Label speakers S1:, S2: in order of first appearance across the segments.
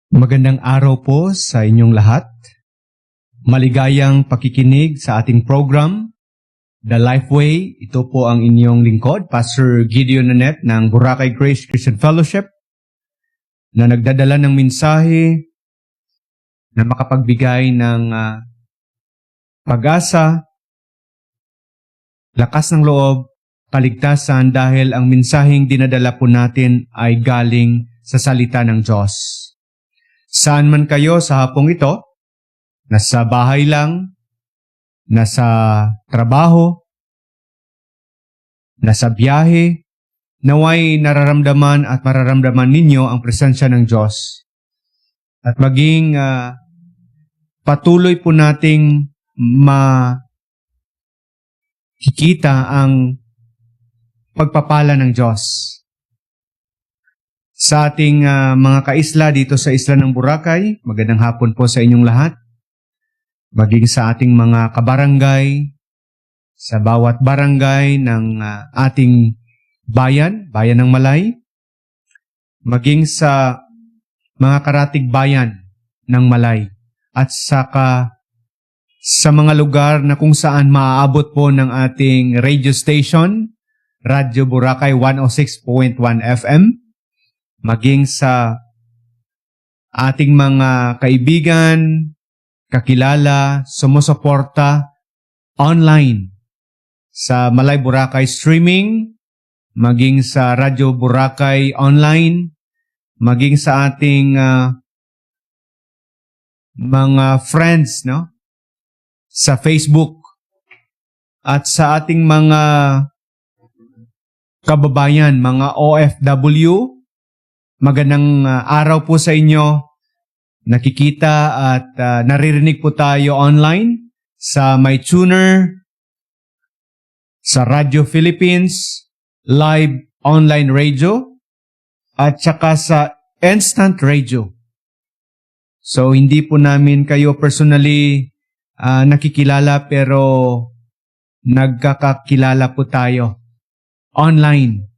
S1: Magandang araw po sa inyong lahat. Maligayang pakikinig sa ating program, The Lifeway. Ito po ang inyong lingkod, Pastor Gideon Nanette ng Boracay Grace Christian Fellowship, na nagdadala ng mensahe na makapagbigay ng pag-asa, lakas ng loob, kaligtasan dahil ang mensaheng dinadala po natin ay galing sa salita ng Diyos. Saan man kayo sa hapong ito, nasa bahay lang, nasa trabaho, nasa biyahe, naway nararamdaman at mararamdaman ninyo ang presensya ng Diyos. At maging patuloy po nating makikita ang pagpapala ng Diyos. Sa ating mga kaisla dito sa isla ng Boracay, magandang hapon po sa inyong lahat. Maging sa ating mga kabarangay, sa bawat barangay ng ating bayan ng Malay, maging sa mga karatig bayan ng Malay, at saka sa mga lugar na kung saan maaabot po ng ating radio station, Radyo Boracay 106.1 FM, maging sa ating mga kaibigan, kakilala, sumusuporta online sa Malay Boracay streaming, maging sa Radyo Boracay online, maging sa ating mga friends, no? Sa Facebook, at sa ating mga kababayan, mga OFW, magandang araw po sa inyo. Nakikita at naririnig po tayo online sa MyTuner, sa Radio Philippines, live online radio, at saka sa instant radio. So hindi po namin kayo personally nakikilala, pero nagkakakilala po tayo online.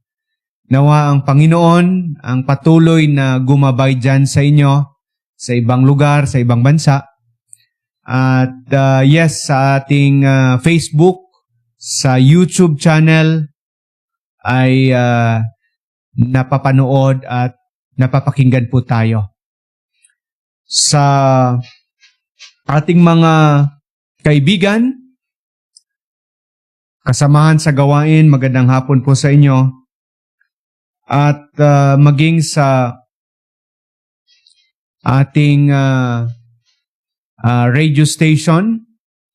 S1: Nawa ang Panginoon ang patuloy na gumabay dyan sa inyo, sa ibang lugar, sa ibang bansa. At yes, sa ating Facebook, sa YouTube channel, ay napapanood at napapakinggan po tayo. Sa ating mga kaibigan, kasamahan sa gawain, magandang hapon po sa inyo. At maging sa ating radio station,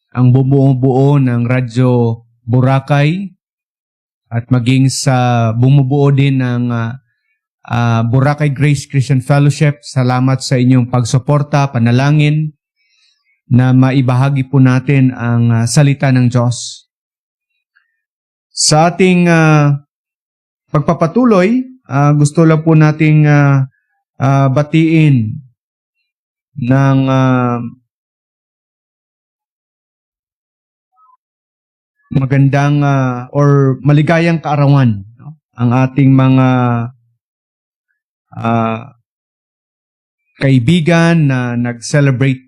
S1: ang bumubuo ng Radyo Boracay, at maging sa bumubuo din ng Boracay Grace Christian Fellowship, salamat sa inyong pagsuporta, panalangin, na maibahagi po natin ang salita ng Diyos. Sa ating pagpapatuloy, gusto lang po nating batiin ng magandang or maligayang kaarawan, no? Ang ating mga kaibigan na nag-celebrate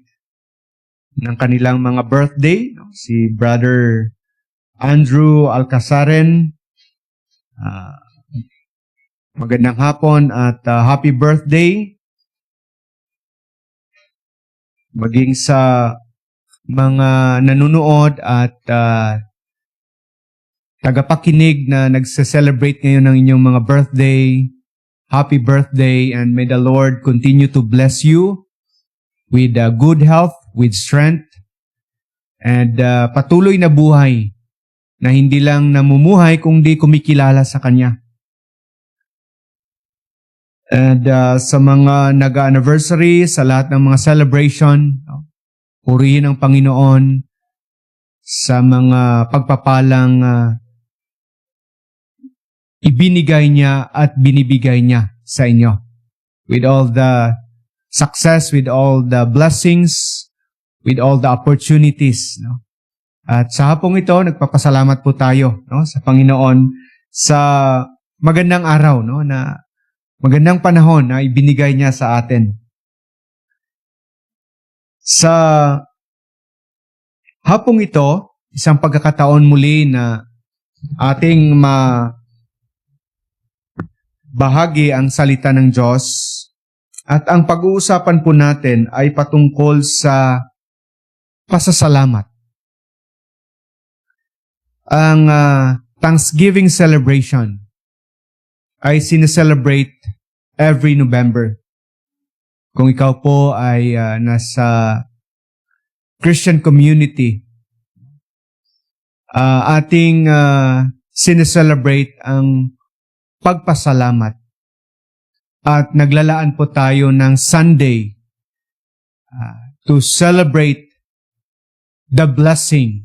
S1: ng kanilang mga birthday, no? Si Brother Andrew Alcazaren, magandang hapon at happy birthday. Maging sa mga nanonood at tagapakinig na nagse-celebrate ngayon ng inyong mga birthday, happy birthday, and may the Lord continue to bless you with good health, with strength, and patuloy na buhay na hindi lang namumuhay kundi kumikilala sa Kanya. And sa mga nag-anniversary, sa lahat ng mga celebration, purihin ang Panginoon sa mga pagpapalang ibinigay niya at binibigay niya sa inyo. With all the success, with all the blessings, with all the opportunities, no? At sa hapong ito, nagpapasalamat po tayo, no, sa Panginoon sa magandang araw, no, na magandang panahon na ibinigay niya sa atin. Sa hapong ito, isang pagkakataon muli na ating bahagi ang salita ng Diyos, at ang pag-uusapan po natin ay patungkol sa pasasalamat. Ang Thanksgiving celebration ay sineselebrate every November. Kung ikaw po ay nasa Christian community, ating sineselebrate ang pagpasalamat. At naglalaan po tayo ng Sunday to celebrate the blessing,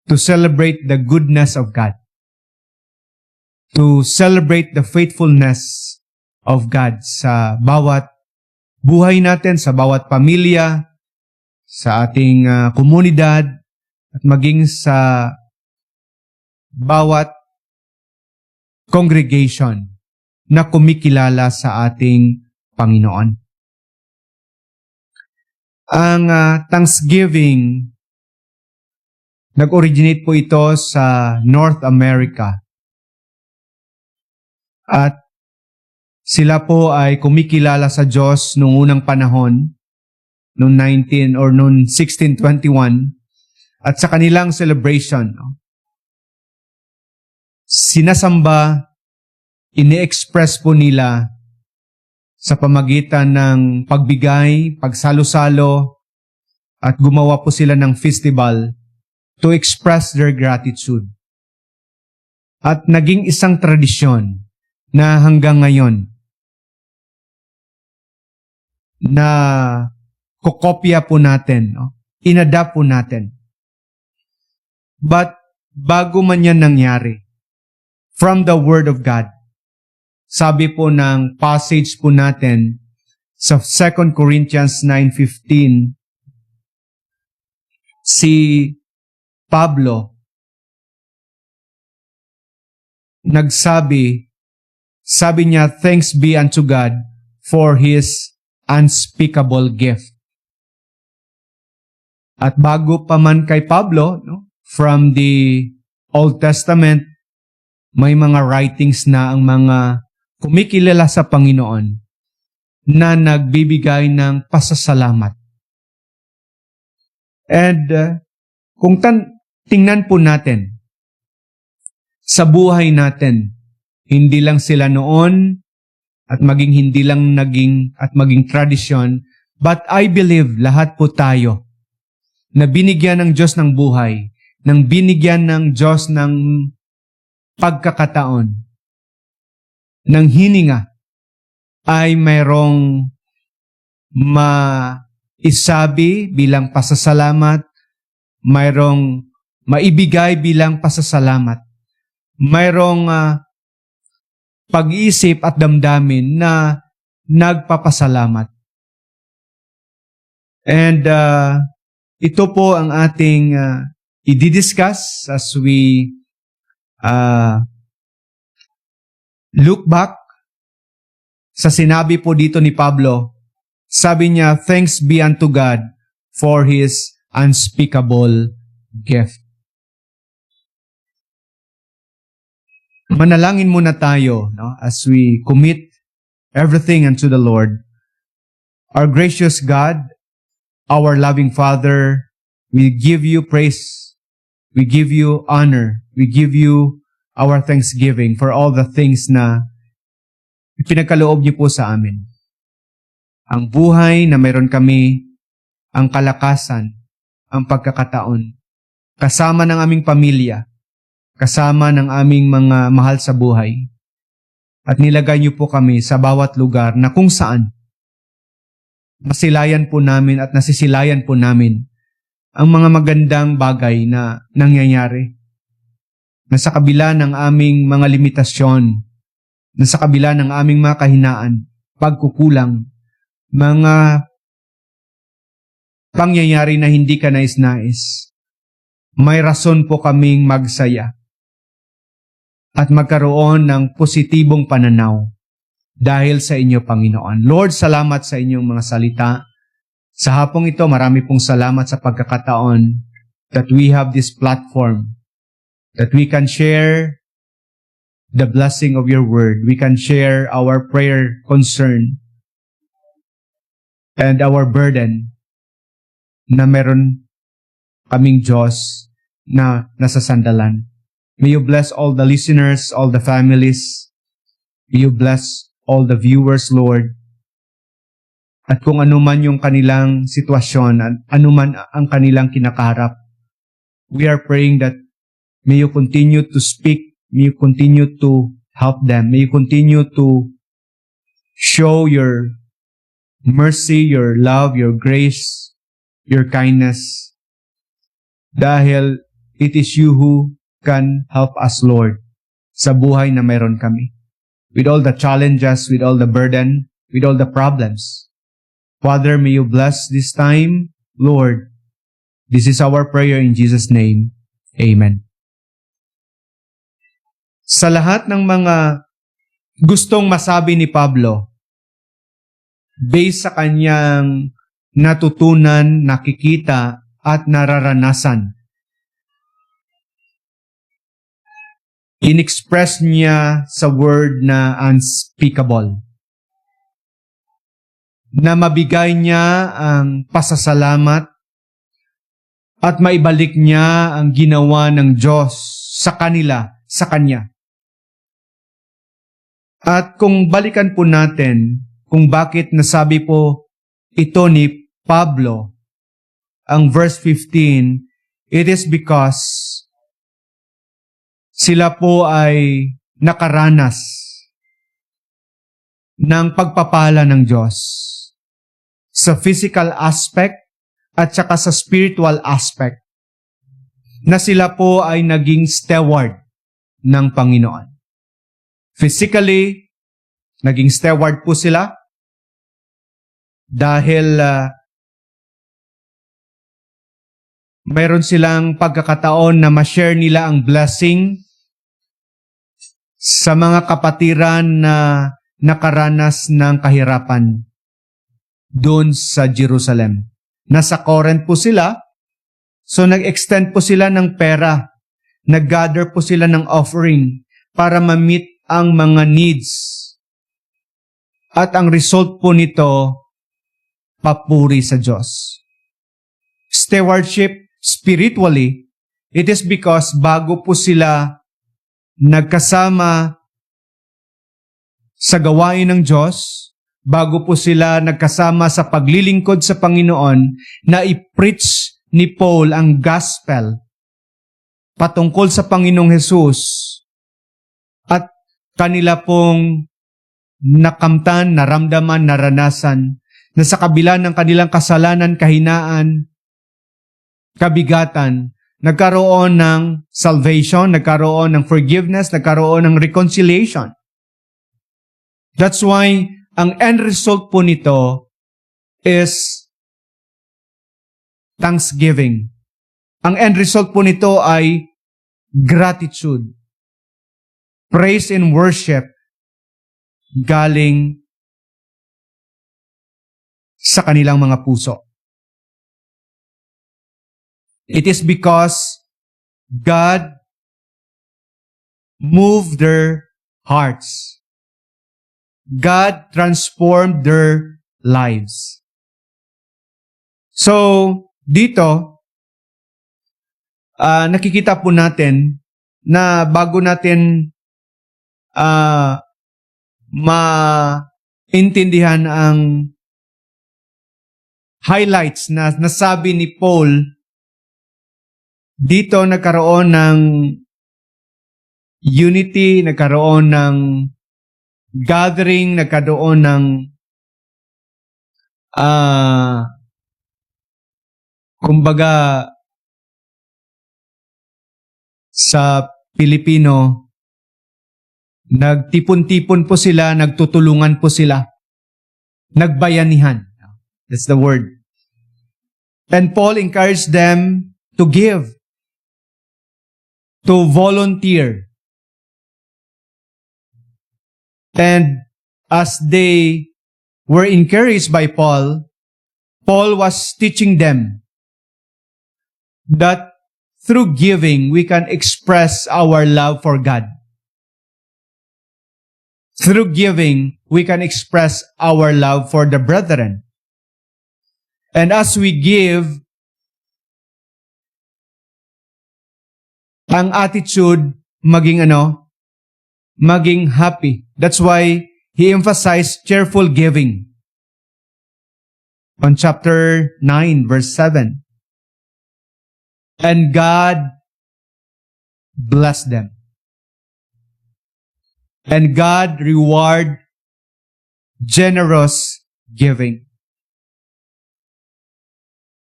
S1: to celebrate the goodness of God, to celebrate the faithfulness of God sa bawat buhay natin, sa bawat pamilya, sa ating komunidad, at maging sa bawat congregation na kumikilala sa ating Panginoon. Ang Thanksgiving, nag-originate po ito sa North America. At sila po ay kumikilala sa Diyos noong unang panahon, noong 1621, at sa kanilang celebration, sinasamba, ini-express po nila sa pamagitan ng pagbigay, pagsalo-salo, at gumawa po sila ng festival to express their gratitude. At naging isang tradisyon na hanggang ngayon na kokopya po natin, inadapt po natin. But bago man yan nangyari, from the Word of God, sabi po ng passage po natin sa 2 Corinthians 9:15, si Pablo sabi niya, thanks be unto God for His unspeakable gift. At bago pa man kay Pablo, from the Old Testament, may mga writings na ang mga kumikilala sa Panginoon na nagbibigay ng pasasalamat. And kung tingnan po natin sa buhay natin, hindi lang sila noon at maging tradisyon, but I believe lahat po tayo na binigyan ng Diyos ng buhay, nang binigyan ng Diyos ng pagkakataon, ng hininga, ay mayroong maisabi bilang pasasalamat, mayroong maibigay bilang pasasalamat, mayroong pag-iisip at damdamin na nagpapasalamat. And ito po ang ating i-discuss as we look back sa sinabi po dito ni Pablo. Sabi niya, thanks be unto God for His unspeakable gift. Manalangin muna tayo, as we commit everything unto the Lord. Our gracious God, our loving Father, we give you praise, we give you honor, we give you our thanksgiving for all the things na ipinagkaloob niyo po sa amin. Ang buhay na mayroon kami, ang kalakasan, ang pagkakataon, kasama ng aming pamilya, kasama ng aming mga mahal sa buhay. At nilagay niyo po kami sa bawat lugar na kung saan masilayan po namin at nasisilayan po namin ang mga magandang bagay na nangyayari. Na sa kabila ng aming mga limitasyon, na sa kabila ng aming mga kahinaan, pagkukulang, mga pangyayari na hindi ka nais-nais, may rason po kaming magsaya at magkaroon ng positibong pananaw dahil sa inyo, Panginoon. Lord, salamat sa inyong mga salita. Sa hapong ito, marami pong salamat sa pagkakataon that we have this platform, that we can share the blessing of your word. We can share our prayer concern and our burden na meron kaming Diyos na nasa sandalan. May you bless all the listeners, all the families. May you bless all the viewers, Lord. At kung ano man yung kanilang sitwasyon, ano man ang kanilang kinakaharap, we are praying that may you continue to speak, may you continue to help them, may you continue to show your mercy, your love, your grace, your kindness. Dahil it is you who can help us, Lord, sa buhay na mayroon kami. With all the challenges, with all the burden, with all the problems. Father, may you bless this time, Lord. This is our prayer in Jesus' name. Amen. Sa lahat ng mga gustong masabi ni Pablo, based sa kanyang natutunan, nakikita, at nararanasan, in-express niya sa word na unspeakable, na mabigay niya ang pasasalamat at maibalik niya ang ginawa ng Diyos sa kanila, sa Kanya. At kung balikan po natin kung bakit nasabi po ito ni Pablo, ang verse 15, it is because sila po ay nakaranas ng pagpapala ng Diyos sa physical aspect at saka sa spiritual aspect, na sila po ay naging steward ng Panginoon. Physically, naging steward po sila dahil mayroon silang pagkakataon na ma-share nila ang blessing sa mga kapatiran na nakaranas ng kahirapan doon sa Jerusalem. Nasa Corinth po sila, so nag-extend po sila ng pera, nag-gather po sila ng offering para ma-meet ang mga needs. At ang result po nito, papuri sa Diyos. Stewardship, spiritually, it is because bago po sila nagkasama sa gawain ng Diyos, bago po sila nagkasama sa paglilingkod sa Panginoon, na i-preach ni Paul ang gospel patungkol sa Panginoong Hesus, at kanila pong nakamtan, naramdaman, naranasan na sa kabila ng kanilang kasalanan, kahinaan, kabigatan, nagkaroon ng salvation, nagkaroon ng forgiveness, nagkaroon ng reconciliation. That's why ang end result po nito is thanksgiving. Ang end result po nito ay gratitude. Praise and worship galing sa kanilang mga puso. It is because God moved their hearts. God transformed their lives. So, dito, nakikita po natin na bago natin maintindihan ang highlights na nasabi ni Paul, dito nagkaroon ng unity, nagkaroon ng gathering, nagkaroon ng kumbaga sa Pilipino, nagtipon-tipon po sila, nagtutulungan po sila, nagbayanihan. That's the word. And Paul encouraged them to give, to volunteer. And as they were encouraged by Paul Paul was teaching them that through giving, we can express our love for God. Through giving, we can express our love for the brethren. And as we give, ang attitude maging maging happy. That's why he emphasized cheerful giving. On chapter 9, verse 7. And God blessed them. And God reward generous giving.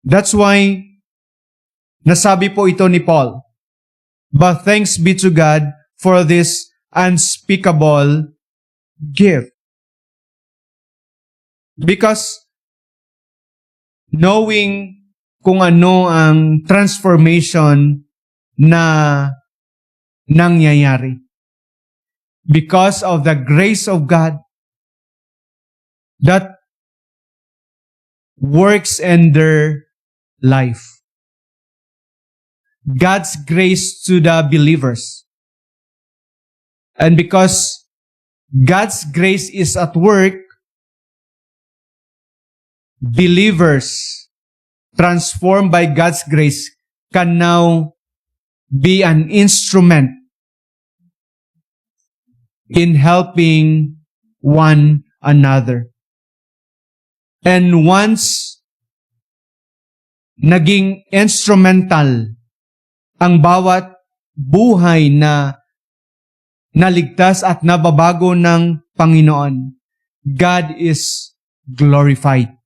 S1: That's why nasabi po ito ni Paul, but thanks be to God for this unspeakable gift. Because knowing kung ano ang transformation na nangyayari. Because of the grace of God that works in their life. God's grace to the believers. And because God's grace is at work, believers transformed by God's grace can now be an instrument in helping one another. And once naging instrumental ang bawat buhay na naligtas at nababago ng Panginoon, God is glorified.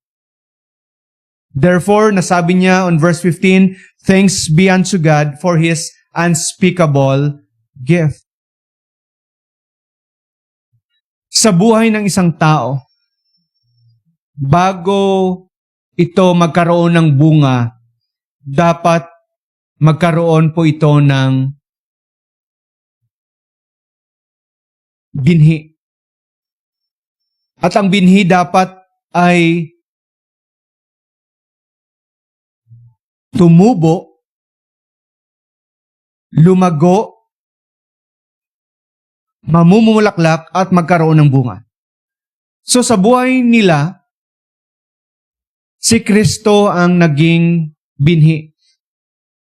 S1: Therefore, nasabi niya on verse 15, thanks be unto God for His unspeakable gift. Sa buhay ng isang tao, bago ito magkaroon ng bunga, dapat magkaroon po ito ng binhi. At ang binhi dapat ay tumubo, lumago, mamumulaklak at magkaroon ng bunga. So sa buhay nila, si Kristo ang naging binhi.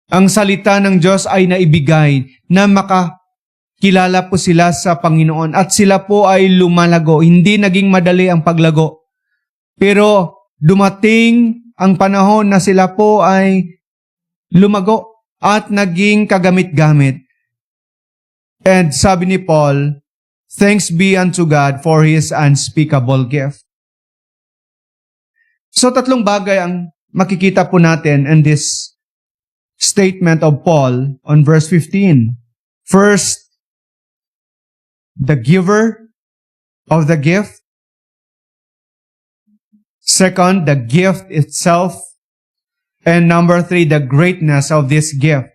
S1: Ang salita ng Diyos ay naibigay na makakilala po sila sa Panginoon at sila po ay lumalago. Hindi naging madali ang paglago. Pero dumating ang panahon na sila po ay lumago at naging kagamit-gamit. And sabi ni Paul, thanks be unto God for His unspeakable gift. So tatlong bagay ang makikita po natin in this statement of Paul on verse 15. First, the giver of the gift. Second, the gift itself. And number 3, the greatness of this gift.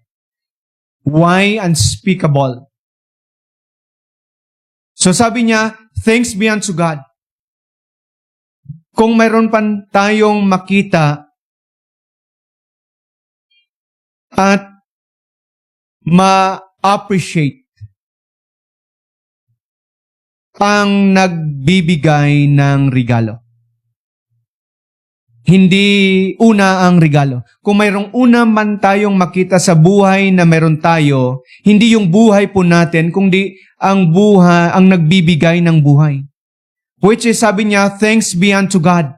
S1: Why unspeakable? So sabi niya, thanks be unto God. Kung mayroon pa tayong makita at ma-appreciate ang nagbibigay ng regalo. Hindi una ang regalo. Kung mayroong una man tayong makita sa buhay na mayroon tayo, hindi yung buhay po natin, kundi ang buhay, ang nagbibigay ng buhay. Which is, sabi niya, thanks be unto God.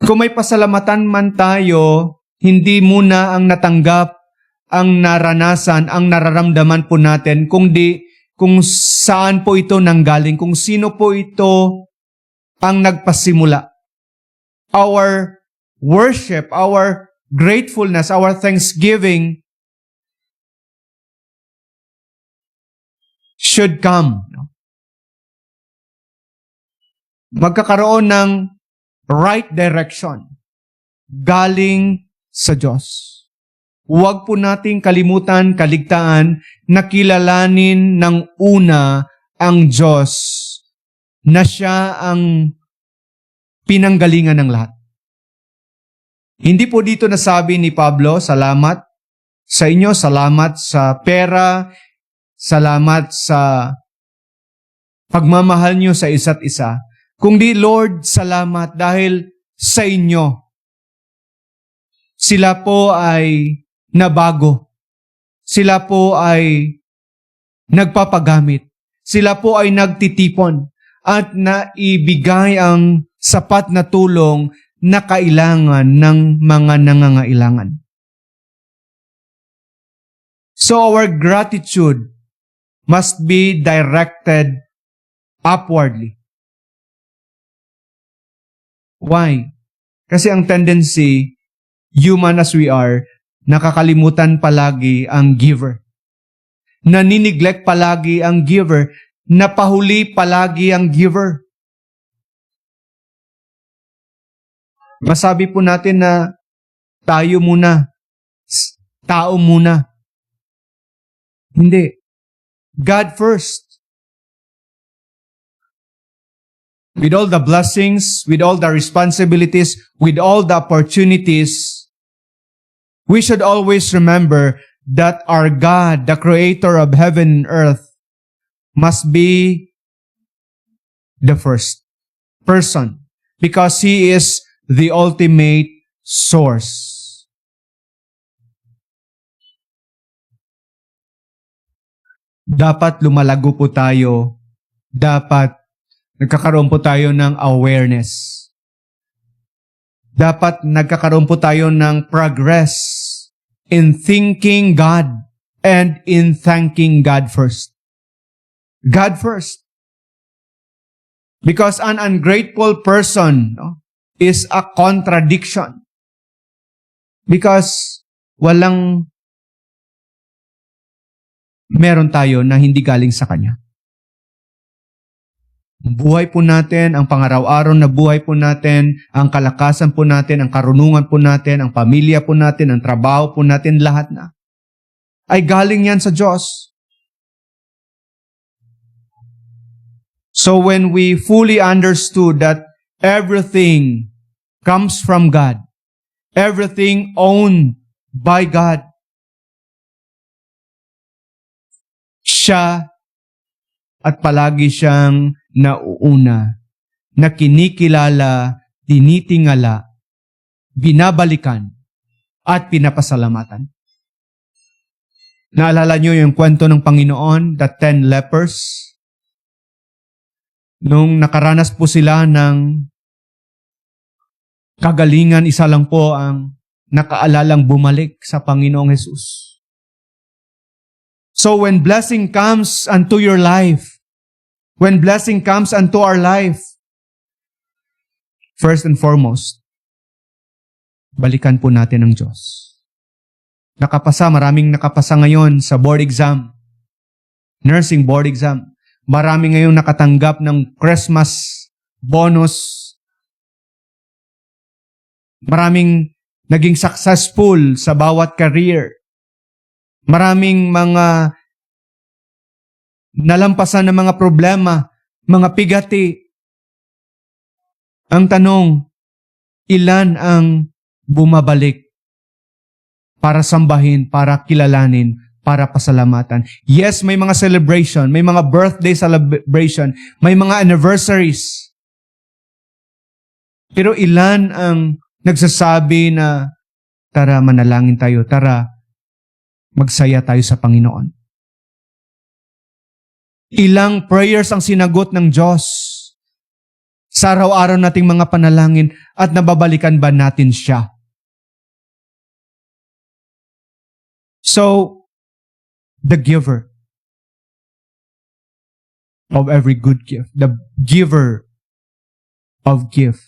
S1: Kung may pasalamatan man tayo, hindi muna ang natanggap, ang naranasan, ang nararamdaman po natin, kundi kung saan po ito nanggaling, kung sino po ito ang nagpasimula. Our worship, our gratefulness, our thanksgiving should come. Magkakaroon ng right direction galing sa Diyos. Huwag po nating kalimutan, kaligtaan na kilalanin ng una ang Diyos na siya ang pinanggalingan ng lahat. Hindi po dito nasabi ni Pablo, salamat sa inyo, salamat sa pera, salamat sa pagmamahal nyo sa isa't isa. Kundi, Lord, salamat dahil sa inyo. Sila po ay nabago. Sila po ay nagpapagamit. Sila po ay nagtitipon at naibigay ang sapat na tulong na kailangan ng mga nangangailangan. So our gratitude must be directed upwardly. Why? Kasi ang tendency, human as we are, nakakalimutan palagi ang giver. Naniniglect palagi ang giver. Napahuli palagi ang giver. Masabi po natin na tayo muna. Tao muna. Hindi. God first. With all the blessings, with all the responsibilities, with all the opportunities, we should always remember that our God, the creator of heaven and earth, must be the first person because He is the ultimate source. Dapat lumalago po tayo. Dapat nagkakaroon po tayo ng awareness. Dapat nagkakaroon po tayo ng progress in thinking God and in thanking God first. God first. Because an ungrateful person is a contradiction. Because meron tayo na hindi galing sa Kanya. Ang buhay po natin, ang pangaraw-araw na buhay po natin, ang kalakasan po natin, ang karunungan po natin, ang pamilya po natin, ang trabaho po natin, lahat na, ay galing yan sa Diyos. So when we fully understood that everything comes from God, everything owned by God, siya at palagi siyang nauuna, na kinikilala, tinitingala, binabalikan, at pinapasalamatan. Naalala niyo yung kwento ng Panginoon, the 10 lepers? Nung nakaranas po sila ng kagalingan, isa lang po ang nakaalalang bumalik sa Panginoong Jesus. So when blessing comes unto your life, when blessing comes unto our life, first and foremost, balikan po natin ang Diyos. Maraming nakapasa ngayon sa board exam, nursing board exam. Marami ngayong nakatanggap ng Christmas bonus. Maraming naging successful sa bawat career. Maraming mga nalampasan ng mga problema, mga pigati. Ang tanong, ilan ang bumabalik para sambahin, para kilalanin, para pasalamatan? Yes, may mga celebration, may mga birthday celebration, may mga anniversaries. Pero ilan ang nagsasabi na, tara manalangin tayo, tara magsaya tayo sa Panginoon? Ilang prayers ang sinagot ng Diyos sa araw-araw nating mga panalangin at nababalikan ba natin siya? So, the giver of every good gift, the giver of gift.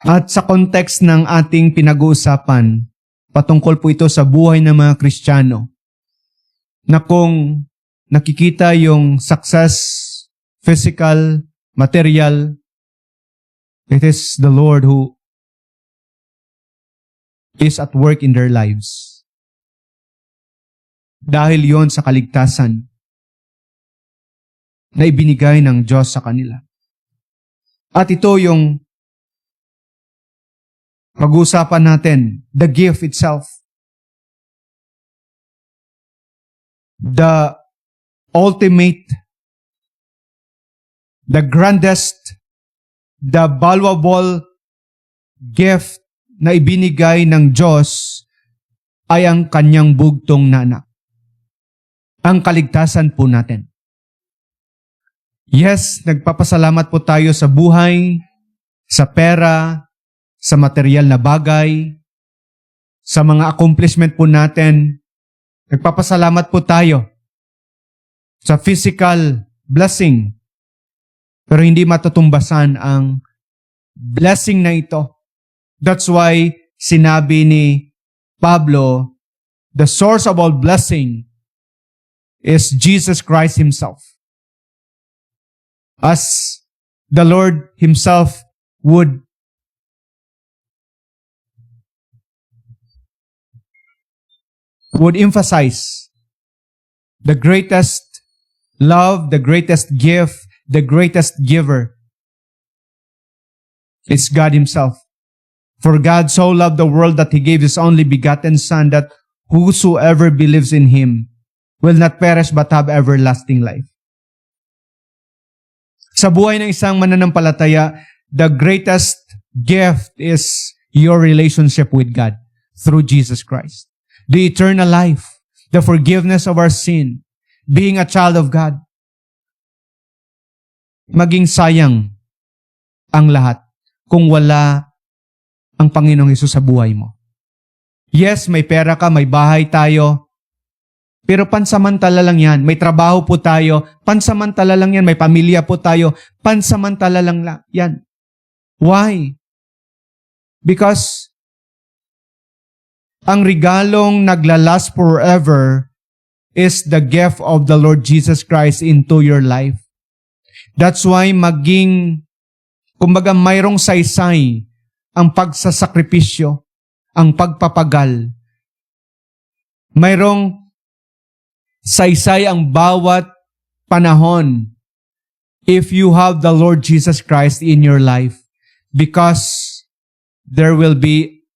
S1: At sa context ng ating pinag-uusapan, patungkol po ito sa buhay ng mga Kristiyano, na kung nakikita yung success, physical, material, it is the Lord who is at work in their lives. Dahil yon sa kaligtasan. na ibinigay ng Diyos sa kanila. At ito yung pag-uusapan natin, the gift itself. The ultimate, the grandest, the valuable gift na ibinigay ng Diyos ay ang kanyang bugtong na anak. Ang kaligtasan po natin. Yes, nagpapasalamat po tayo sa buhay, sa pera, sa material na bagay, sa mga accomplishment po natin. Nagpapasalamat po tayo sa physical blessing. Pero hindi matutumbasan ang blessing na ito. That's why sinabi ni Pablo, the source of all blessing is Jesus Christ Himself. As the Lord Himself would emphasize, the greatest love, the greatest gift, the greatest giver is God Himself. For God so loved the world that He gave His only begotten Son, that whosoever believes in Him will not perish but have everlasting life. Sa buhay ng isang mananampalataya, the greatest gift is your relationship with God through Jesus Christ. The eternal life, the forgiveness of our sin, being a child of God. Maging sayang ang lahat kung wala ang Panginoong Hesus sa buhay mo. Yes, may pera ka, may bahay tayo, pero pansamantala lang yan. May trabaho po tayo, pansamantala lang yan. May pamilya po tayo, pansamantala lang yan. Why? Because ang regalong naglalast forever is the gift of the Lord Jesus Christ into your life. That's why kumbaga mayroong saysay ang pagsasakripisyo, ang pagpapagal. Mayroong saysay ang bawat panahon if you have the Lord Jesus Christ in your life, because there will be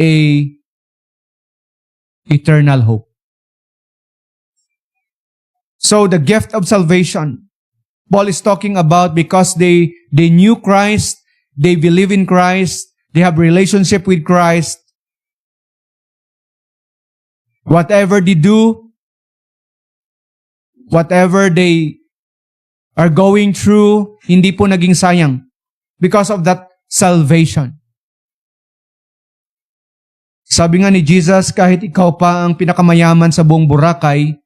S1: a eternal hope. So the gift of salvation, Paul is talking about, because they knew Christ, they believe in Christ, they have relationship with Christ. Whatever they do, whatever they are going through, hindi po naging sayang because of that salvation. Sabi nga ni Jesus, kahit ikaw pa ang pinakamayaman sa buong Boracay,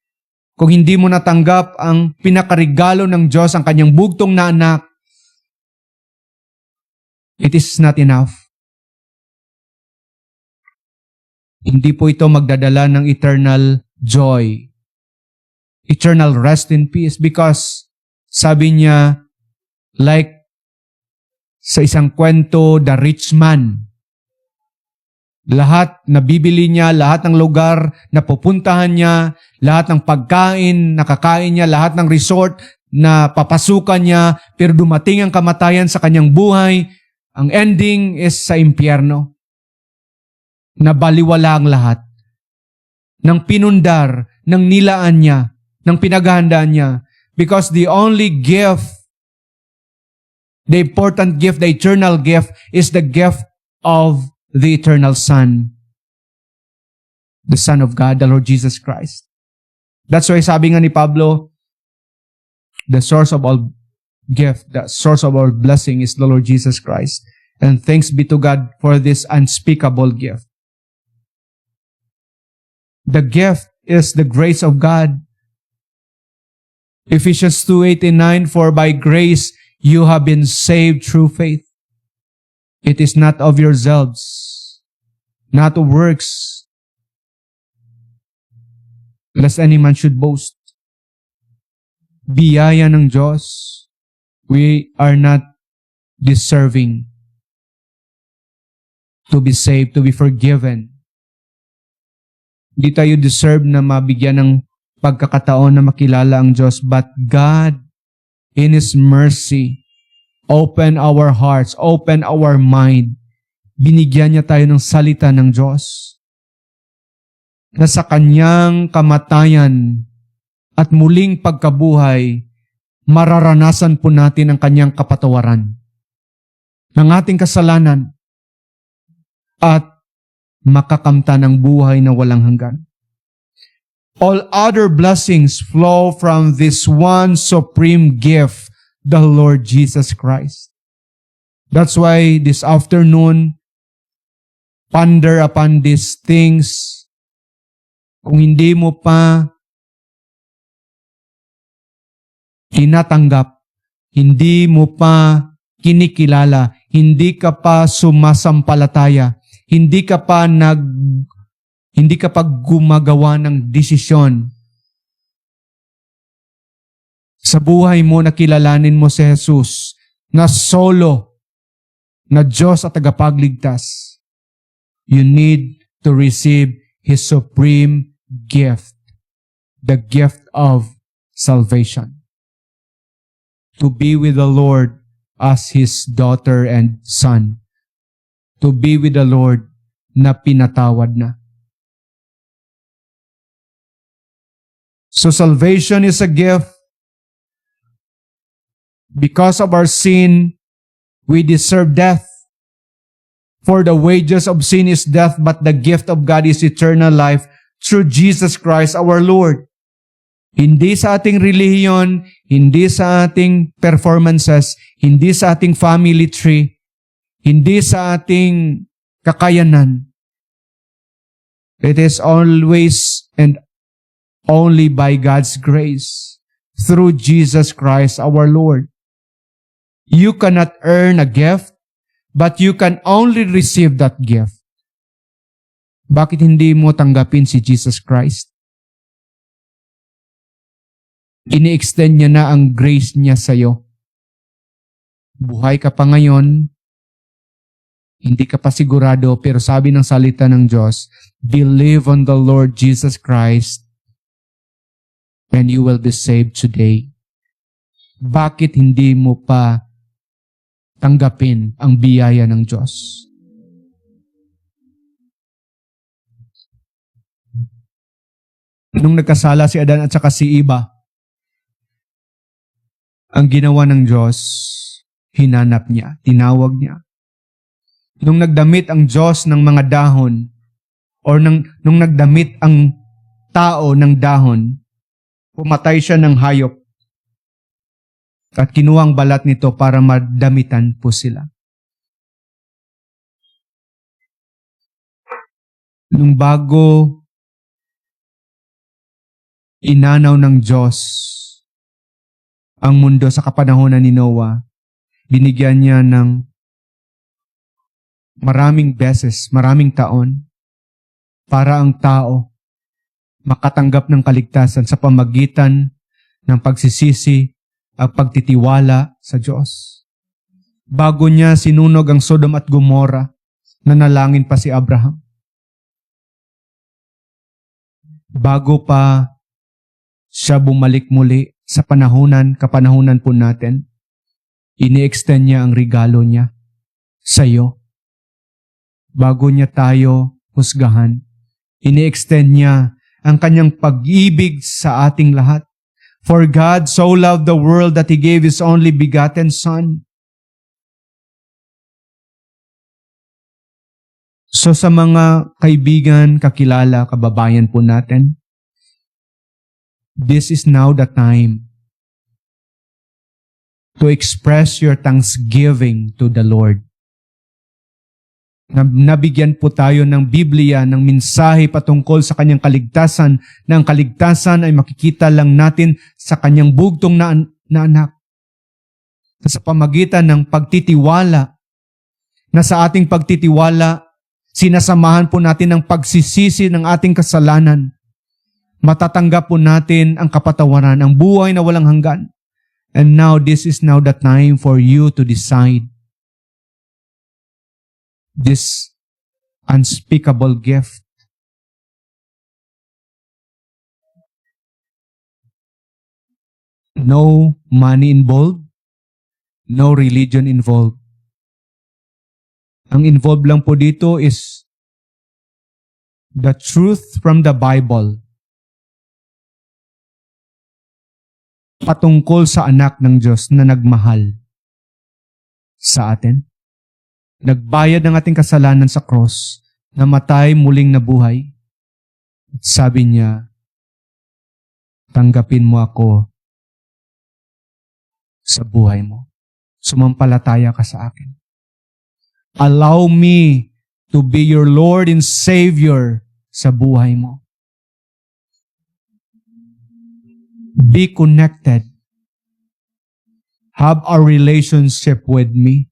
S1: kung hindi mo natanggap ang pinakarigalo ng Diyos, ang kanyang bugtong na anak, it is not enough. Hindi po ito magdadala ng eternal joy, eternal rest in peace, because sabi niya, like sa isang kwento, the rich man, lahat na bibili niya, lahat ng lugar na pupuntahan niya, lahat ng pagkain, nakakain niya, lahat ng resort na papasukan niya, pero dumating ang kamatayan sa kanyang buhay, ang ending is sa impyerno. Nabaliwala ang lahat ng pinundar, ng nilaan niya, ng pinaghahandaan niya, because the only gift, the important gift, the eternal gift, is the gift of the eternal Son, the Son of God, the Lord Jesus Christ. That's why sabi nga ni Pablo, the source of all gift, the source of all blessing is the Lord Jesus Christ. And thanks be to God for this unspeakable gift. The gift is the grace of God. Ephesians 2:8-9, for by grace you have been saved through faith. It is not of yourselves, not of works, lest any man should boast. Biyaya ng Diyos. We are not deserving to be saved, to be forgiven. Hindi tayo deserve na mabigyan ng pagkakataon na makilala ang Diyos, but God in His mercy, open our hearts, open our mind. Binigyan niya tayo ng salita ng Diyos na sa kanyang kamatayan at muling pagkabuhay, mararanasan po natin ang kanyang kapatawaran ng ating kasalanan at makakamtan ang buhay na walang hanggan. All other blessings flow from this one supreme gift, the Lord Jesus Christ. That's why this afternoon, ponder upon these things. Kung hindi mo pa tinatanggap, hindi mo pa kinikilala, hindi ka pa sumasampalataya, hindi ka pa gumagawa ng desisyon sa buhay mo na kilalanin mo si Jesus na solo, na Diyos at tagapagligtas. You need to receive His supreme gift, the gift of salvation. To be with the Lord as His daughter and son. To be with the Lord na pinatawad na. So salvation is a gift. Because of our sin, we deserve death. For the wages of sin is death, but the gift of God is eternal life through Jesus Christ our Lord. Hindi sa ating relihiyon, hindi sa ating performances, hindi sa ating family tree, hindi sa ating kakayanan. It is always and only by God's grace through Jesus Christ our Lord. You cannot earn a gift, but you can only receive that gift. Bakit hindi mo tanggapin si Jesus Christ? Ini-extend niya na ang grace niya sa iyo. Buhay ka pa ngayon, hindi ka pa sigurado, pero sabi ng salita ng Diyos, believe on the Lord Jesus Christ and you will be saved today. Bakit hindi mo pa tanggapin ang biyaya ng Diyos? Nung nagkasala si Adan at saka si Eva, ang ginawa ng Diyos, hinanap niya, tinawag niya. Nung nagdamit ang Diyos ng mga dahon, or nung nagdamit ang tao ng dahon, pumatay siya ng hayop at kinuha ang balat nito para madamitan po sila. Nung bago inanaw ng Diyos ang mundo sa kapanahonan ni Noah, binigyan niya ng maraming beses, maraming taon para ang tao makatanggap ng kaligtasan sa pamagitan ng pagsisisi at pagtitiwala sa Diyos. Bago niya sinunog ang Sodom at Gomorrah, nanalangin pa si Abraham. Bago pa siya bumalik muli sa kapanahunan po natin, ini-extend niya ang regalo niya sa iyo. Bago niya tayo husgahan, ini-extend niya ang kanyang pag-ibig sa ating lahat. For God so loved the world that He gave His only begotten Son. So sa mga kaibigan, kakilala, kababayan po natin, this is now the time to express your thanksgiving to the Lord. Nabigyan po tayo ng Biblia, ng mensahe patungkol sa kanyang kaligtasan, na ang kaligtasan ay makikita lang natin sa kanyang bugtong na anak. Sa pamagitan ng pagtitiwala, na sa ating pagtitiwala, sinasamahan po natin ang pagsisisi ng ating kasalanan. Matatanggap po natin ang kapatawaran, ang buhay na walang hanggan. And now, this is now the time for you to decide this unspeakable gift. No money involved, no religion involved. Ang involved lang po dito is the truth from the Bible patungkol sa anak ng Diyos na nagmahal sa atin. Nagbayad ng ating kasalanan sa cross, namatay, muling nabuhay. At sabi niya, tanggapin mo ako sa buhay mo. Sumampalataya ka sa akin. Allow me to be your Lord and Savior sa buhay mo. Be connected. Have a relationship with me.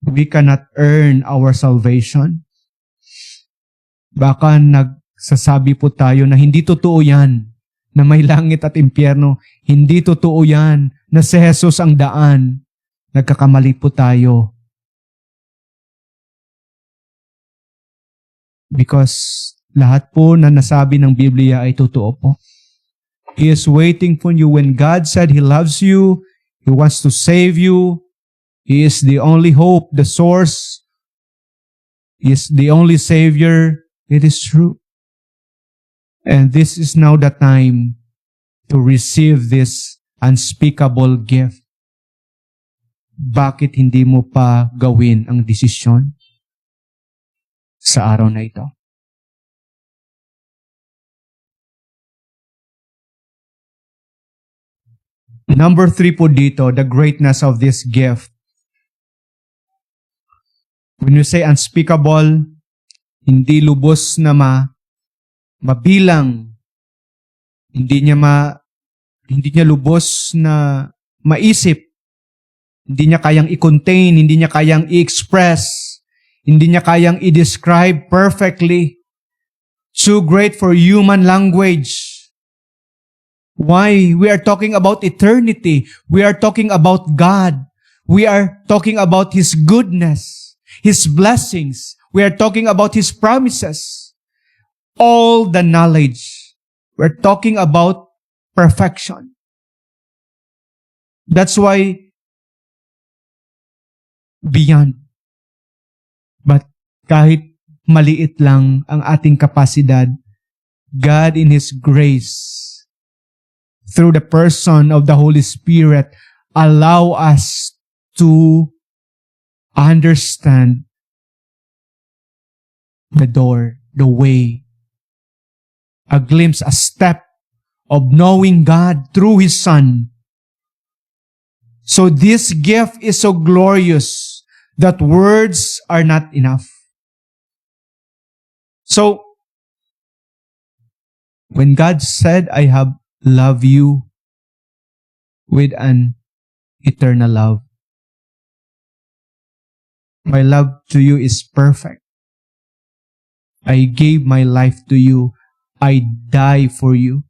S1: We cannot earn our salvation. Baka nagsasabi po tayo na hindi totoo yan, na may langit at impyerno. Hindi totoo yan, na si Jesus ang daan. Nagkakamali po tayo. Because lahat po na nasabi ng Biblia ay totoo po. He is waiting for you. When God said He loves you, He wants to save you, He is the only hope, the source, He is the only Savior. It is true. And this is now the time to receive this unspeakable gift. Bakit hindi mo pa gawin ang desisyon sa araw na ito? Number 3 po dito, the greatness of this gift. When you say unspeakable, hindi lubos na mabilang, hindi niya lubos na maisip, hindi niya kayang i-contain, hindi niya kayang i-express, hindi niya kayang i-describe perfectly. Too great for human language. Why? We are talking about eternity. We are talking about God. We are talking about His goodness, His blessings. We are talking about His promises. All the knowledge. We're talking about perfection. That's why beyond. But kahit maliit lang ang ating kapasidad, God in His grace, through the person of the Holy Spirit, allow us to understand the door, the way, a glimpse, a step of knowing God through His Son. So this gift is so glorious that words are not enough. So, when God said, I have loved you with an eternal love, my love to you is perfect. I gave my life to you. I die for you.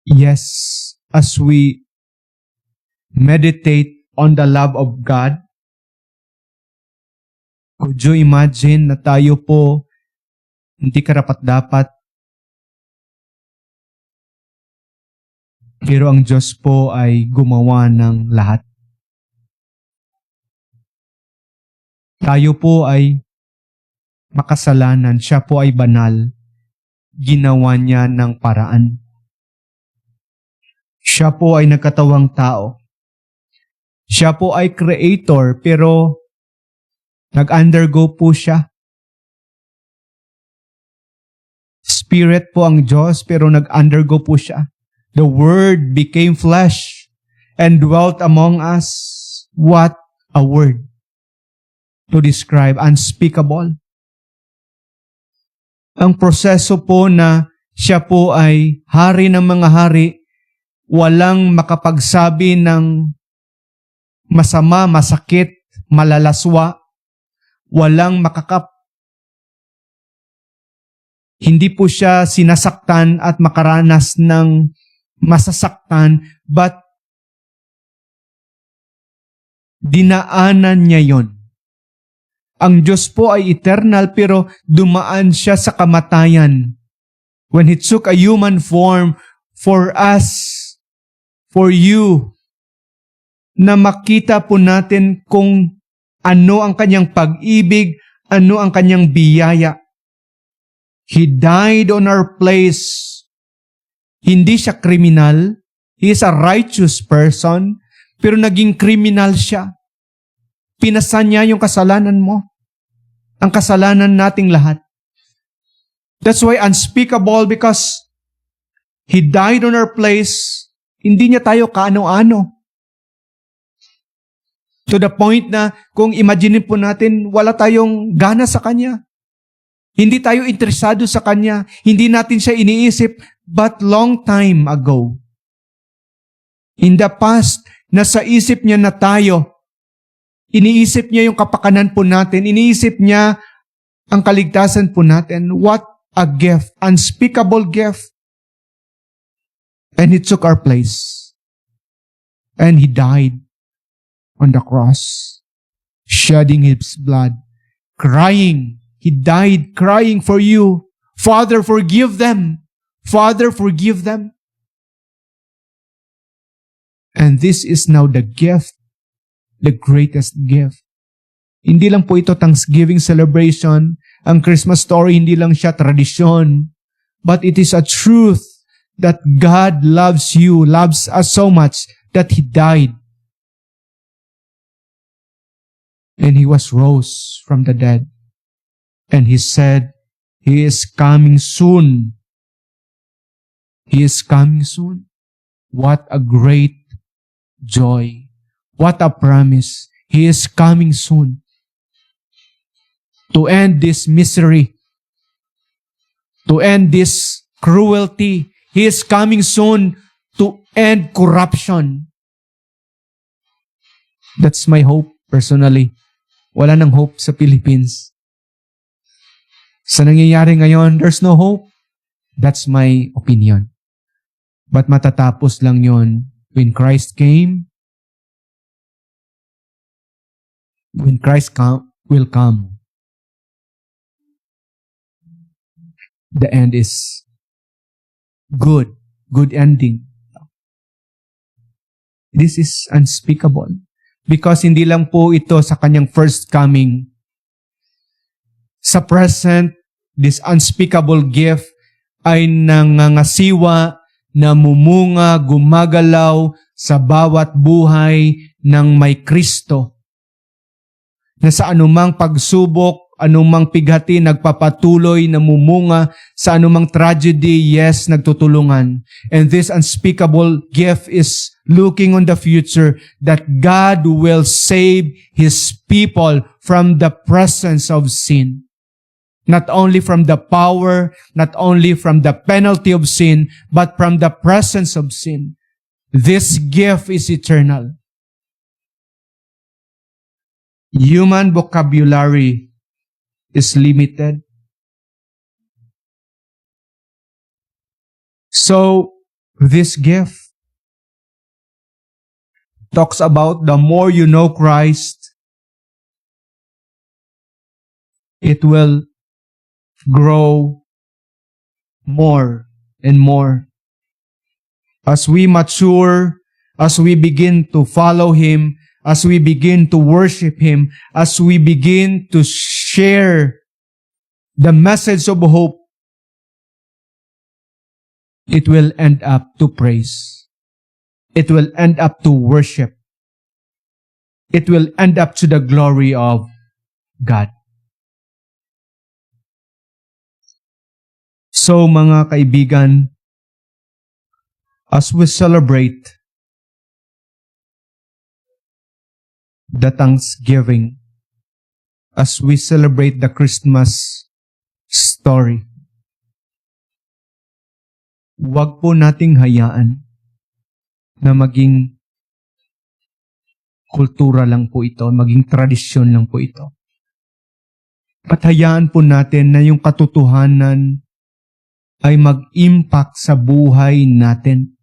S1: Yes, as we meditate on the love of God, could you imagine na tayo po hindi karapat-dapat, pero ang Diyos po ay gumawa ng lahat. Tayo po ay makasalanan, siya po ay banal, ginawa niya ng paraan. Siya po ay nagkatawang tao. Siya po ay creator, pero nag-undergo po siya. Spirit po ang Diyos, pero nag-undergo po siya. The Word became flesh and dwelt among us. What a word to describe, unspeakable. Ang proseso po na siya po ay hari ng mga hari, walang makapagsabi ng masama, masakit, malalaswa, walang hindi po siya sinasaktan at makaranas ng masasaktan, but dinaanan niya yon. Ang Diyos po ay eternal pero dumaan siya sa kamatayan. When He took a human form for us, for you, na makita po natin kung ano ang kanyang pag-ibig, ano ang kanyang biyaya. He died on our place. Hindi siya kriminal. He is a righteous person, pero naging kriminal siya. Pinasan niya yung kasalanan mo. Ang kasalanan nating lahat. That's why unspeakable, because He died on our place. Hindi niya tayo kaano-ano. To the point na kung imagine po natin, wala tayong gana sa Kanya. Hindi tayo interesado sa Kanya. Hindi natin siya iniisip. But long time ago, in the past, nasa isip niya na tayo. Iniisip niya yung kapakanan po natin. Iniisip niya ang kaligtasan po natin. What a gift. Unspeakable gift. And He took our place. And He died on the cross, shedding His blood, crying. He died crying for you. Father, forgive them. Father, forgive them. And this is now the gift, the greatest gift. Hindi lang po ito Thanksgiving celebration. Ang Christmas story, hindi lang siya tradisyon. But it is a truth that God loves you, loves us so much that He died. And He was rose from the dead. And He said, He is coming soon. He is coming soon. What a great joy. What a promise. He is coming soon. To end this misery. To end this cruelty. He is coming soon to end corruption. That's my hope personally. Wala nang hope sa Philippines. Sa nangyayari ngayon, there's no hope. That's my opinion. But matatapos lang yon when Christ came. When Christ will come. The end is good. Good ending. This is unspeakable. Because hindi lang po ito sa kanyang first coming. Sa present, this unspeakable gift ay nangangasiwa, namumunga, gumagalaw sa bawat buhay ng may Kristo. Na sa anumang pagsubok, anumang pighati, nagpapatuloy, namumunga, sa anumang tragedy, yes, nagtutulungan. And this unspeakable gift is looking on the future that God will save His people from the presence of sin. Not only from the power, not only from the penalty of sin, but from the presence of sin. This gift is eternal. Human vocabulary is limited. So, this gift talks about the more you know Christ, it will grow more and more. As we mature, as we begin to follow Him, as we begin to worship Him, as we begin to share the message of hope, it will end up to praise. It will end up to worship. It will end up to the glory of God. So mga kaibigan, as we celebrate the Thanksgiving, as we celebrate the Christmas story, huwag po nating hayaan na maging kultura lang po ito, maging tradisyon lang po ito. At hayaan po natin na yung katotohanan ay mag-impact sa buhay natin.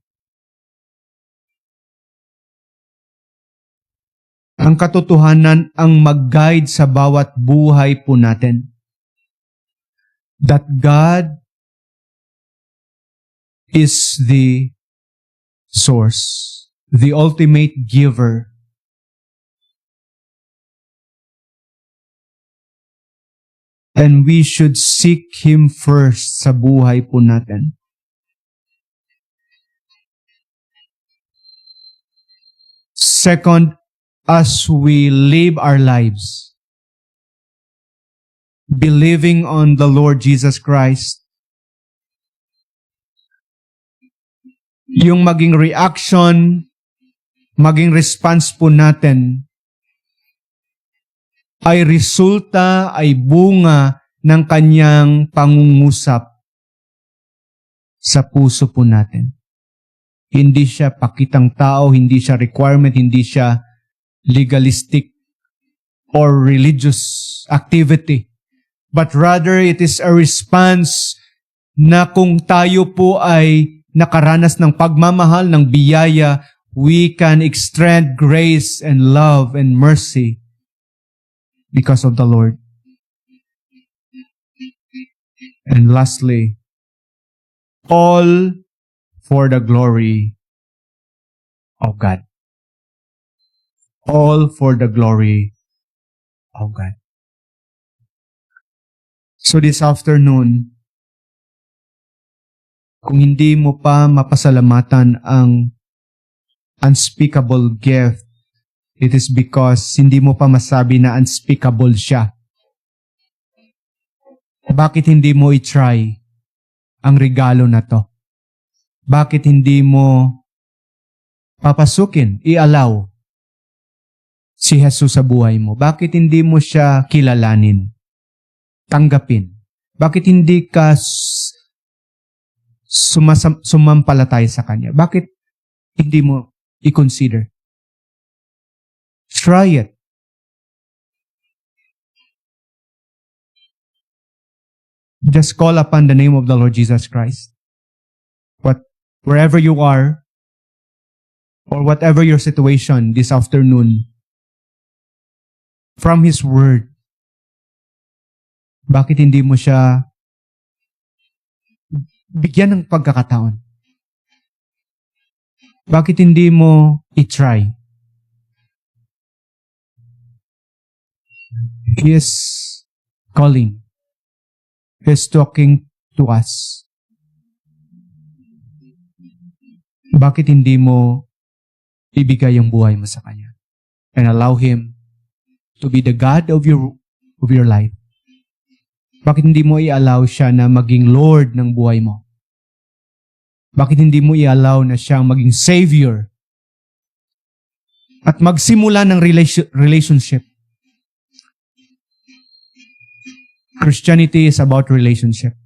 S1: ang katotohanan ang mag-guide sa bawat buhay po natin. That God is the source, the ultimate giver. And we should seek Him first sa buhay po natin. Second, as we live our lives, believing on the Lord Jesus Christ, yung maging reaction, maging response po natin, ay resulta, ay bunga ng kanyang pangungusap sa puso po natin. Hindi siya pakitang tao, hindi siya requirement, hindi siya legalistic or religious activity. But rather, it is a response na kung tayo po ay nakaranas ng pagmamahal, ng biyaya, we can extend grace and love and mercy because of the Lord. And lastly, all for the glory of God. All for the glory of God. So this afternoon, kung hindi mo pa mapasalamatan ang unspeakable gift, it is because hindi mo pa masabi na unspeakable siya. Bakit hindi mo i-try ang regalo na to? Bakit hindi mo papasukin, i-allow si Jesus sa buhay mo? Bakit hindi mo siya kilalanin, tanggapin? Bakit hindi ka sumampalatay sa Kanya? Bakit hindi mo i-consider? Try it. Just call upon the name of the Lord Jesus Christ. Wherever you are, or whatever your situation this afternoon, from His Word, bakit hindi mo siya bigyan ng pagkakataon? Bakit hindi mo i-try? He is calling. He is talking to us. Bakit hindi mo ibigay ang buhay mo sa Kanya? And allow Him to be the God of your life. Bakit hindi mo i-allow siya na maging Lord ng buhay mo? Bakit hindi mo i-allow na siyang maging Savior? At magsimula ng relationship. Christianity is about relationship,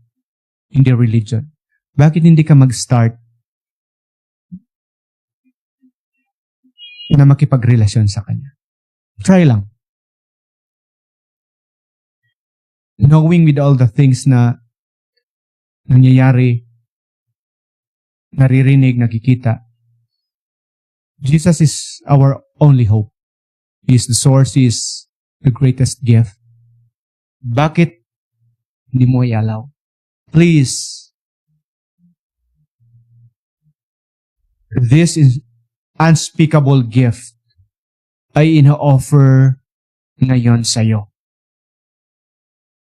S1: hindi religion. Bakit hindi ka mag-start na makipagrelasyon sa Kanya? Try lang. Knowing with all the things na nangyayari, naririnig, nakikita, Jesus is our only hope. He is the source, He is the greatest gift. Bakit hindi mo i-allow? Please. This is unspeakable gift ay ina-offer ngayon sa iyo.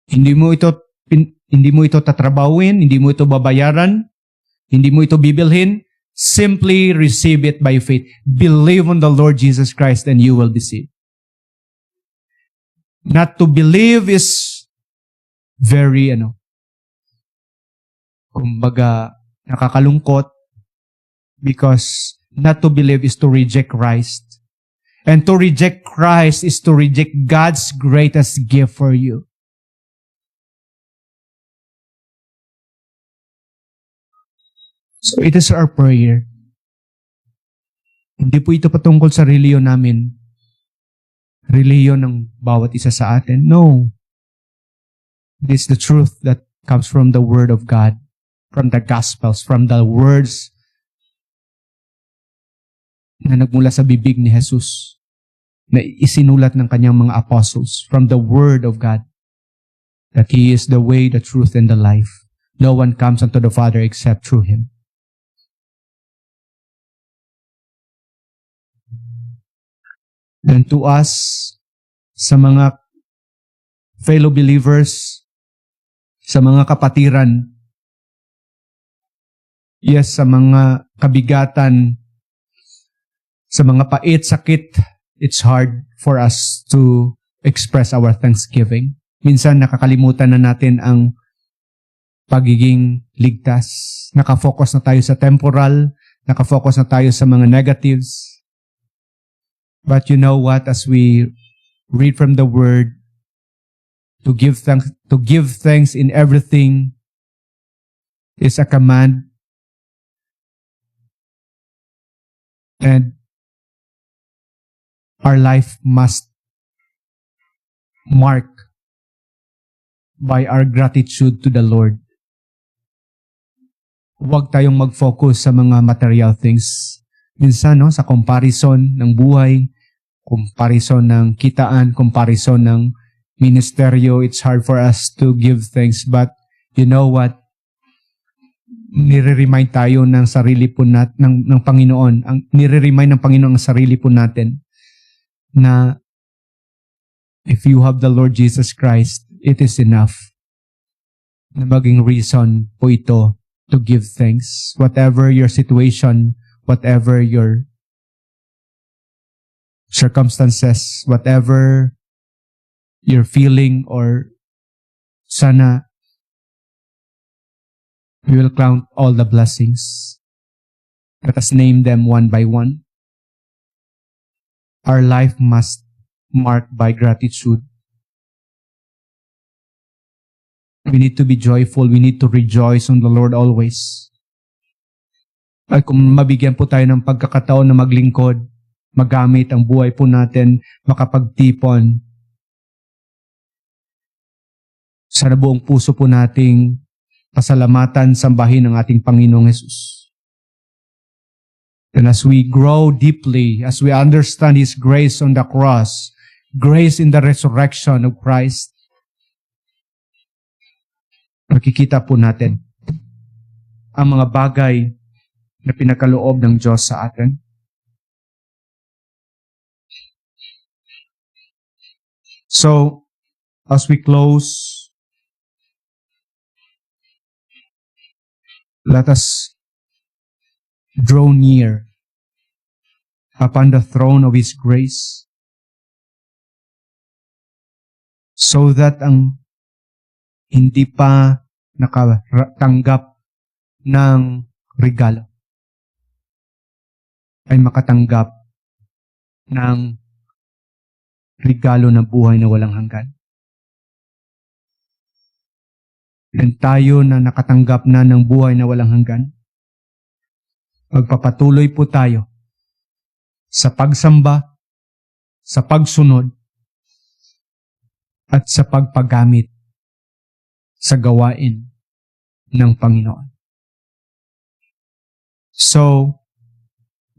S1: Hindi mo ito tatrabawin, hindi mo ito babayaran, hindi mo ito bibilhin. Simply receive it by faith. Believe on the Lord Jesus Christ and you will be saved. Not to believe is very, kumbaga, nakakalungkot, because not to believe is to reject Christ. And to reject Christ is to reject God's greatest gift for you. So it is our prayer. Hindi po ito patungkol sa reliyon namin. Reliyon ng bawat isa sa atin. No. It is the truth that comes from the Word of God, from the Gospels, from the words na nagmula sa bibig ni Jesus. na isinulat ng kanyang mga apostles from the Word of God, that He is the way, the truth, and the life. No one comes unto the Father except through Him. And to us, sa mga fellow believers, sa mga kapatiran, yes, sa mga kabigatan, sa mga pait, sakit, it's hard for us to express our thanksgiving. Minsan nakakalimutan na natin ang pagiging ligtas. Nakafocus na tayo sa temporal, nakafocus na tayo sa mga negatives. But you know what? As we read from the Word, to give thanks in everything is a command. And our life must mark by our gratitude to the Lord. Huwag tayong mag-focus sa mga material things. Minsan, sa comparison ng buhay, comparison ng kitaan, comparison ng ministeryo, it's hard for us to give thanks. But you know what? Nire-remind tayo ng sarili po ng Panginoon. Nire-remind ng Panginoon ang sarili po natin na if you have the Lord Jesus Christ, it is enough na maging reason po ito to give thanks. Whatever your situation, whatever your circumstances, whatever you're feeling, or sana we will count all the blessings. Let us name them one by one. Our life must marked by gratitude. We need to be joyful. We need to rejoice on the Lord always. Ay kung mabigyan po tayo ng pagkakataon na maglingkod, magamit ang buhay po natin, makapagtipon, sa buong puso po nating pasalamatan, sambahin ang ating Panginoong Hesus. And as we grow deeply, as we understand His grace on the cross, grace in the resurrection of Christ, makikita po natin ang mga bagay na pinakaloob ng Diyos sa atin. So, as we close, let us draw near upon the throne of His grace so that ang hindi pa nakatanggap ng regalo ay makatanggap ng regalo ng buhay na walang hanggan. And tayo na nakatanggap na ng buhay na walang hanggan, magpapatuloy po tayo sa pagsamba, sa pagsunod, at sa pagpagamit sa gawain ng Panginoon. So,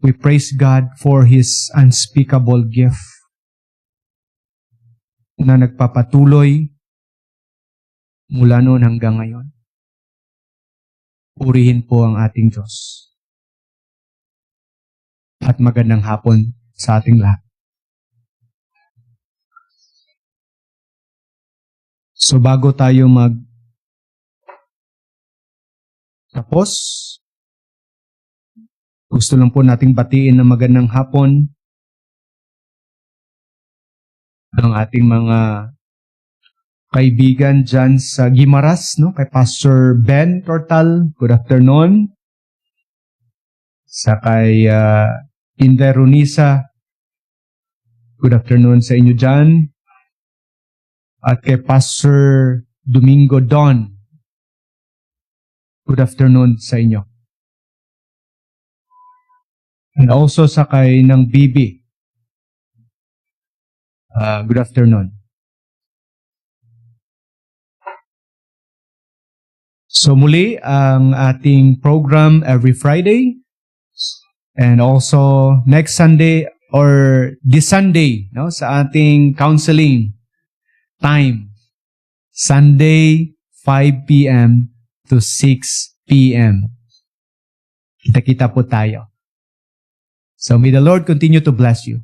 S1: we praise God for His unspeakable gift na nagpapatuloy mula noon hanggang ngayon. Purihin po ang ating Diyos. At magandang hapon sa ating lahat. So bago tayo tapos, gusto lang po nating batiin na magandang hapon ang ating mga kaibigan dyan sa Guimaras, no? Kay Pastor Ben Tortal, good afternoon. Sa kay Inday Runisa, good afternoon sa inyo dyan. At kay Pastor Domingo Don, good afternoon sa inyo. And also sa kay ng Bibi, good afternoon. So muli, ang ating program every Friday and also next Sunday or this Sunday, no, sa ating counseling time. Sunday, 5 p.m. to 6 p.m. Kita-kita po tayo. So may the Lord continue to bless you.